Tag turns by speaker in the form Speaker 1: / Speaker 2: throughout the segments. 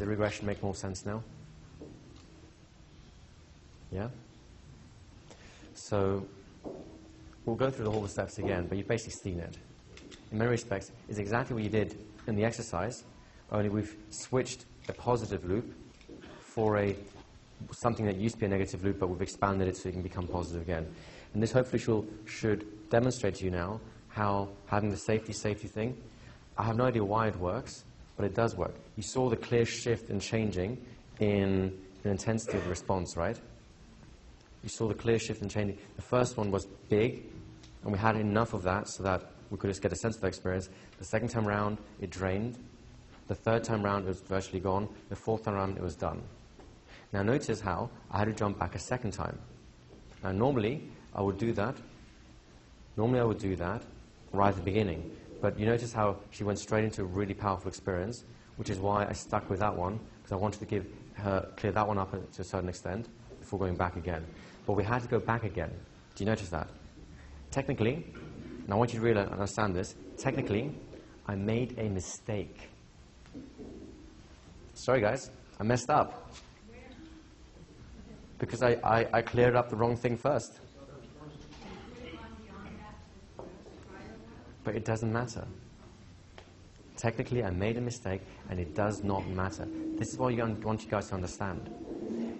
Speaker 1: the regression make more sense now? Yeah? So we'll go through all the steps again, but you've basically seen it. In many respects, it's exactly what you did in the exercise, only we've switched a positive loop for something that used to be a negative loop, but we've expanded it so it can become positive again. And this hopefully should demonstrate to you now how having the safety thing, I have no idea why it works, but it does work. You saw the clear shift in changing in the intensity of the response, right? You saw the clear shift in changing. The first one was big, and we had enough of that so that we could just get a sense of the experience. The second time round, it drained. The third time round, it was virtually gone. The fourth time round, it was done. Now notice how I had to jump back a second time. Now normally, I would do that. Normally I would do that right at the beginning. But you notice how she went straight into a really powerful experience, which is why I stuck with that one, because I wanted to clear that one up to a certain extent before going back again. But we had to go back again. Do you notice that? Technically, and I want you to really understand this, technically, I made a mistake. Sorry guys, I messed up. Because I cleared up the wrong thing first. But it doesn't matter. Technically, I made a mistake, and it does not matter. This is what I want you guys to understand.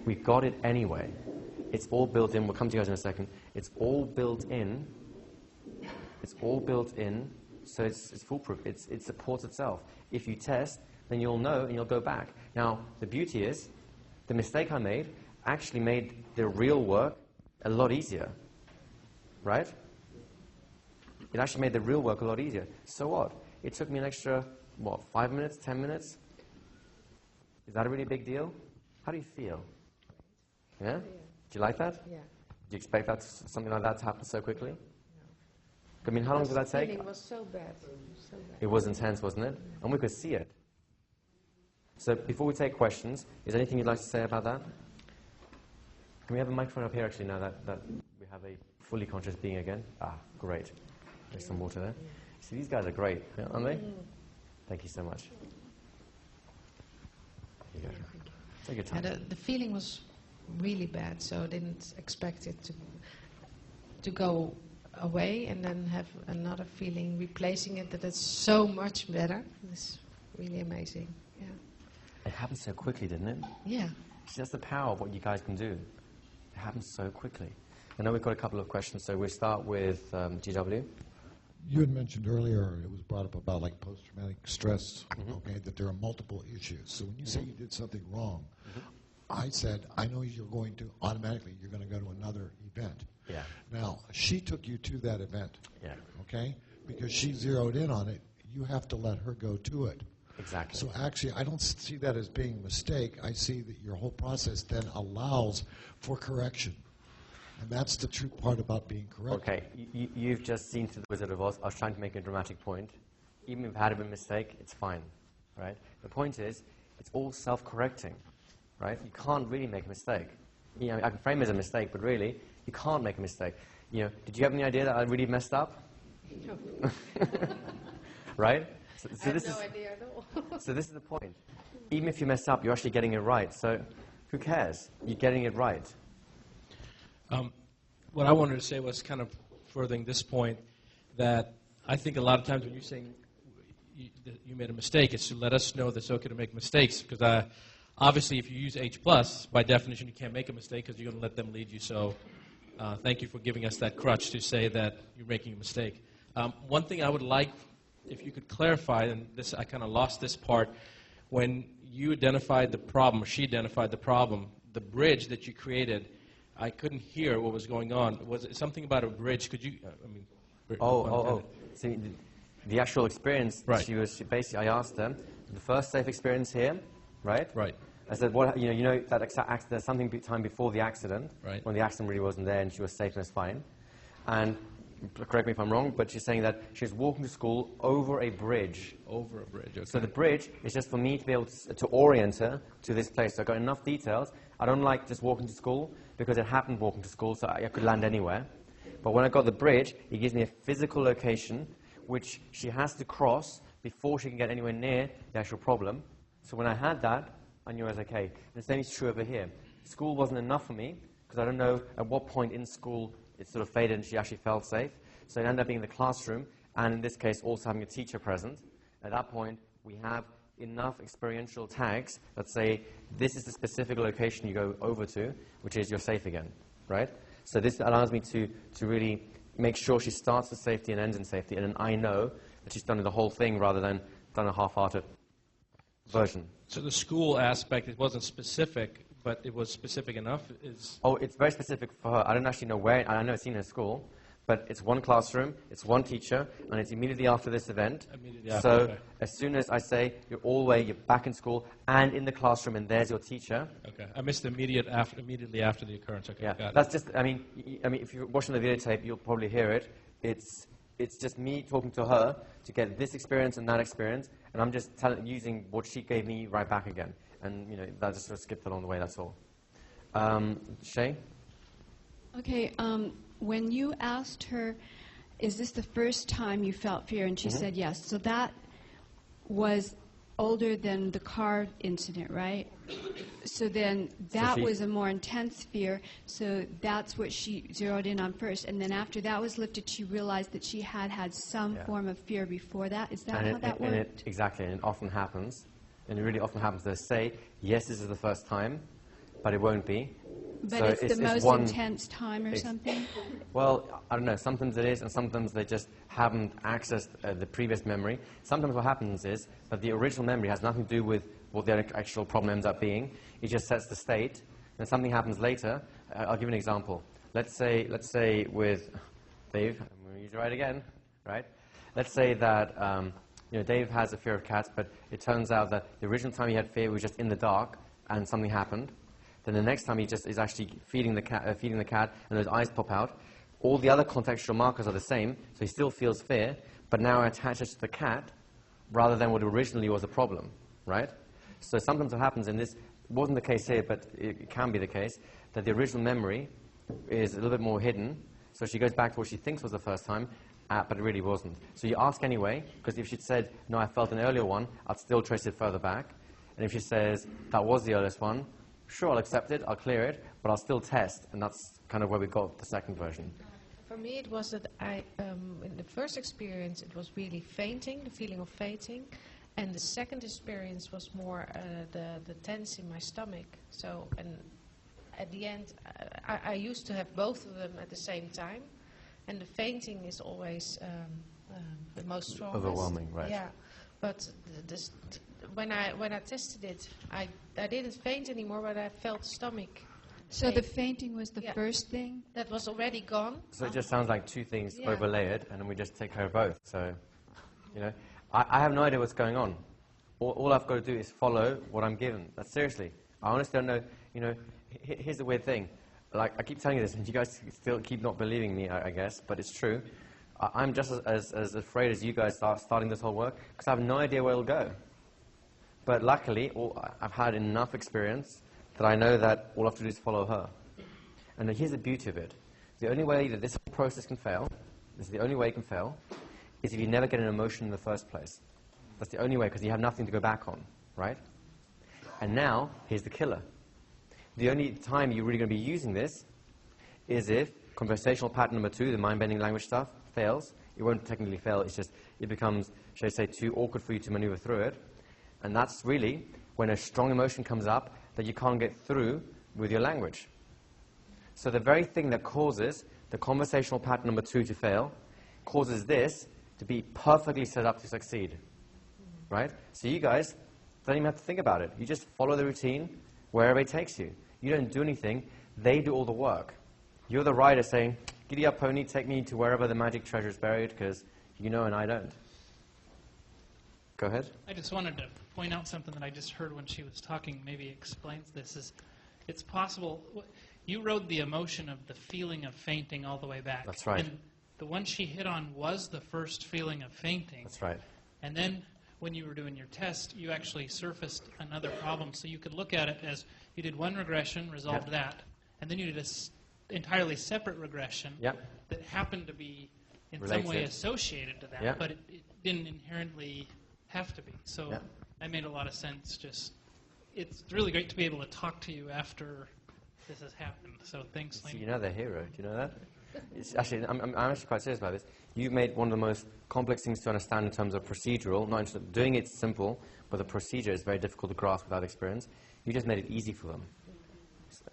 Speaker 1: We got it anyway. It's all built in. We'll come to you guys in a second. It's all built in. It's all built in, so it's foolproof. It supports itself. If you test, then you'll know, and you'll go back. Now, the beauty is, the mistake I made actually made the real work a lot easier. Right? It actually made the real work a lot easier. So what? It took me an extra, 5 minutes, 10 minutes? Is that a really big deal? How do you feel? Yeah? Do you like that?
Speaker 2: Yeah.
Speaker 1: Do you expect something like that to happen so quickly? No. I mean, how long did that take?
Speaker 2: The feeling was so bad.
Speaker 1: It was intense, wasn't it? And we could see it. So before we take questions, is there anything you'd like to say about that? Can we have a microphone up here, actually, now that we have a fully conscious being again? Ah, great. There's some water there. See, these guys are great, aren't they? Thank you so much. There you go. Take your time.
Speaker 2: And the feeling was really bad, so I didn't expect it to go away and then have another feeling replacing it that it's so much better. It's really amazing. Yeah.
Speaker 1: It happened so quickly, didn't it?
Speaker 2: Yeah.
Speaker 1: See, that's the power of what you guys can do. It happens so quickly. I know we've got a couple of questions, so we'll start with GW.
Speaker 3: You had mentioned earlier, it was brought up about like post-traumatic stress, okay, that there are multiple issues. So when you say you did something wrong, I said, I know you're going to go to another event.
Speaker 1: Yeah.
Speaker 3: Now, she took you to that event,
Speaker 1: Yeah.
Speaker 3: okay, because she zeroed in on it. You have to let her go to it.
Speaker 1: Exactly.
Speaker 3: So actually, I don't see that as being a mistake. I see that your whole process then allows for correction. And that's the true part about being correct.
Speaker 1: Okay, you've just seen through the Wizard of Oz. I was trying to make a dramatic point. Even if I had a mistake, it's fine, right? The point is, it's all self-correcting, right? You can't really make a mistake. You know, I can frame it as a mistake, but really, you can't make a mistake. You know, did you have any idea that I really messed up?
Speaker 2: No.
Speaker 1: Right? So
Speaker 2: I have no idea at all.
Speaker 1: So this is the point. Even if you mess up, you're actually getting it right. So who cares? You're getting it right.
Speaker 4: What I wanted to say was kind of furthering this point, that I think a lot of times when you're saying you made a mistake, it's to let us know that it's okay to make mistakes. Because obviously, if you use H+, by definition, you can't make a mistake because you're going to let them lead you. So thank you for giving us that crutch to say that you're making a mistake. One thing I would like, if you could clarify, and this I kind of lost this part, when you identified the problem, or she identified the problem, the bridge that you created, I couldn't hear what was going on. Was it something about a bridge? Could you,
Speaker 1: See, the actual experience,
Speaker 4: right.
Speaker 1: she basically, I asked her, the first safe experience here, right?
Speaker 4: Right.
Speaker 1: I said, what, you know that there's something time before the accident,
Speaker 4: right.
Speaker 1: when the accident really wasn't there and she was safe and was fine. And correct me if I'm wrong, but she's saying that she was walking to school over a bridge.
Speaker 4: Over a bridge, okay.
Speaker 1: So the bridge is just for me to be able to orient her to this place. So I got enough details. I don't like just walking to school because it happened walking to school, so I could land anywhere. But when I got the bridge, it gives me a physical location which she has to cross before she can get anywhere near the actual problem. So when I had that, I knew I was okay. And the same is true over here. School wasn't enough for me, because I don't know at what point in school it sort of faded and she actually felt safe. So it ended up being in the classroom, and in this case, also having a teacher present. At that point, we have enough experiential tags that say, this is the specific location you go over to, which is you're safe again, right? So this allows me to really make sure she starts with safety and ends in safety, and then I know that she's done the whole thing rather than done a half-hearted version.
Speaker 4: So the school aspect, it wasn't specific, but it was specific enough?
Speaker 1: Oh, it's very specific for her. I don't actually know where, I know it's in her school, but it's one classroom, it's one teacher, and it's immediately after this event.
Speaker 4: Immediately after,
Speaker 1: so
Speaker 4: okay.
Speaker 1: As soon as I say you're all the way, you're back in school and in the classroom, and there's your teacher.
Speaker 4: Okay, I missed immediately after the occurrence. Okay,
Speaker 1: Yeah,
Speaker 4: got
Speaker 1: that's just. I mean, if you're watching the videotape, you'll probably hear it. It's just me talking to her to get this experience and that experience, and I'm just using what she gave me right back again, and that just sort of skipped along the way. That's all. Shay.
Speaker 5: Okay. When you asked her, is this the first time you felt fear? And she said yes. So that was older than the car incident, right? So then that was a more intense fear. So that's what she zeroed in on first. And then after that was lifted, she realized that she had some form of fear before that. Is that how that worked?
Speaker 1: Exactly. And it often happens. And it really often happens. They say, yes, this is the first time, but it won't be.
Speaker 5: But
Speaker 1: so
Speaker 5: it's the most intense time or something?
Speaker 1: Well, I don't know. Sometimes it is, and sometimes they just haven't accessed the previous memory. Sometimes what happens is that the original memory has nothing to do with what the actual problem ends up being. It just sets the state. Then something happens later. I'll give you an example. Let's say with Dave, I'm going to use it right again, right? Let's say that Dave has a fear of cats, but it turns out that the original time he had fear was just in the dark, and something happened. Then the next time he just is actually feeding the cat, and those eyes pop out. All the other contextual markers are the same, so he still feels fear, but now attaches to the cat rather than what originally was a problem, right? So sometimes what happens, and this wasn't the case here, but it can be the case, that the original memory is a little bit more hidden, so she goes back to what she thinks was the first time, but it really wasn't. So you ask anyway, because if she'd said, no, I felt an earlier one, I'd still trace it further back. And if she says, that was the earliest one, sure, I'll accept it, I'll clear it, but I'll still test, and that's kind of where we got the second version.
Speaker 2: For me, it was that in the first experience, it was really fainting, the feeling of fainting, and the second experience was more the tense in my stomach. So, and at the end, I used to have both of them at the same time, and the fainting is always the most strongest.
Speaker 1: Overwhelming, right?
Speaker 2: Yeah, but when I tested it, I didn't faint anymore, but I felt stomach.
Speaker 5: So the fainting was the first thing?
Speaker 2: That was already gone.
Speaker 1: So it just sounds like two things overlaid, and then we just take care of both. So, I have no idea what's going on. All I've got to do is follow what I'm given. That's seriously. I honestly don't know. Here's the weird thing. Like, I keep telling you this, and you guys still keep not believing me, I guess, but it's true. I'm just as afraid as you guys are starting this whole work, because I have no idea where it'll go. But luckily, I've had enough experience that I know that all I have to do is follow her. And here's the beauty of it. The only way that this whole process can fail, this is the only way it can fail, is if you never get an emotion in the first place. That's the only way, because you have nothing to go back on, right? And now, here's the killer. The only time you're really going to be using this is if conversational pattern number 2, the mind-bending language stuff, fails. It won't technically fail, it's just, it becomes, shall I say, too awkward for you to maneuver through it. And that's really when a strong emotion comes up that you can't get through with your language. So the very thing that causes the conversational pattern number 2 to fail causes this to be perfectly set up to succeed. Right? So you guys don't even have to think about it. You just follow the routine wherever it takes you. You don't do anything. They do all the work. You're the rider saying, giddy up, pony, take me to wherever the magic treasure is buried, because you know and I don't. Go ahead.
Speaker 6: I just wanted to point out something that I just heard when she was talking, maybe explains this. Is it's possible, you rode the emotion of the feeling of fainting all the way back.
Speaker 1: That's right.
Speaker 6: And the one she hit on was the first feeling of fainting.
Speaker 1: That's right.
Speaker 6: And then when you were doing your test, you actually surfaced another problem. So you could look at it as you did one regression, resolved that, and then you did an entirely separate regression that happened to be in some way associated to that, but it didn't inherently have to be. So that made a lot of sense just it's really great to be able to talk to you after this has happened. So thanks,
Speaker 1: So
Speaker 6: Lane.
Speaker 1: you know they're hero. Do you know that? It's actually, I'm actually quite serious about this. You've made one of the most complex things to understand in terms of procedural. Not interested, doing it's simple, but the procedure is very difficult to grasp without experience. You just made it easy for them.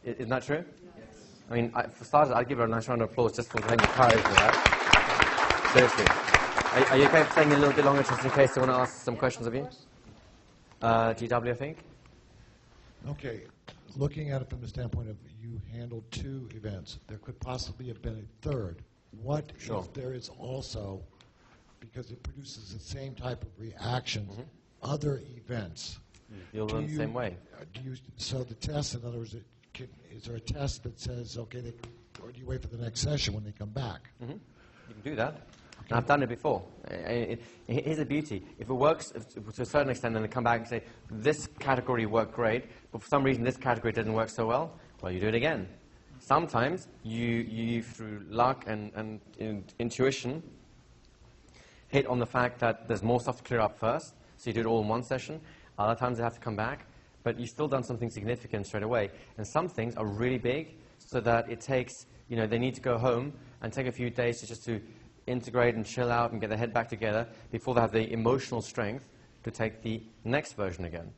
Speaker 1: Isn't that true? Yes. I mean, for starters, I'd give her a nice round of applause just for having the courage for that. Seriously. Are you okay for staying a little bit longer just in case they want to ask some questions of you? GW, I think?
Speaker 3: Okay. Looking at it from the standpoint of you handled 2 events, there could possibly have been a third. What if there is also, because it produces the same type of reactions, other events?
Speaker 1: You'll learn the same way.
Speaker 3: So the test, in other words, is there a test that says, okay, or do you wait for the next session when they come back?
Speaker 1: You can do that. And I've done it before. Here's the beauty. If it works to a certain extent, then they come back and say, this category worked great, but for some reason this category didn't work so well, well, you do it again. Sometimes you through luck and intuition, hit on the fact that there's more stuff to clear up first, so you do it all in one session. Other times they have to come back, but you've still done something significant straight away. And some things are really big, so that it takes, they need to go home and take a few days just to integrate and chill out and get their head back together before they have the emotional strength to take the next version again.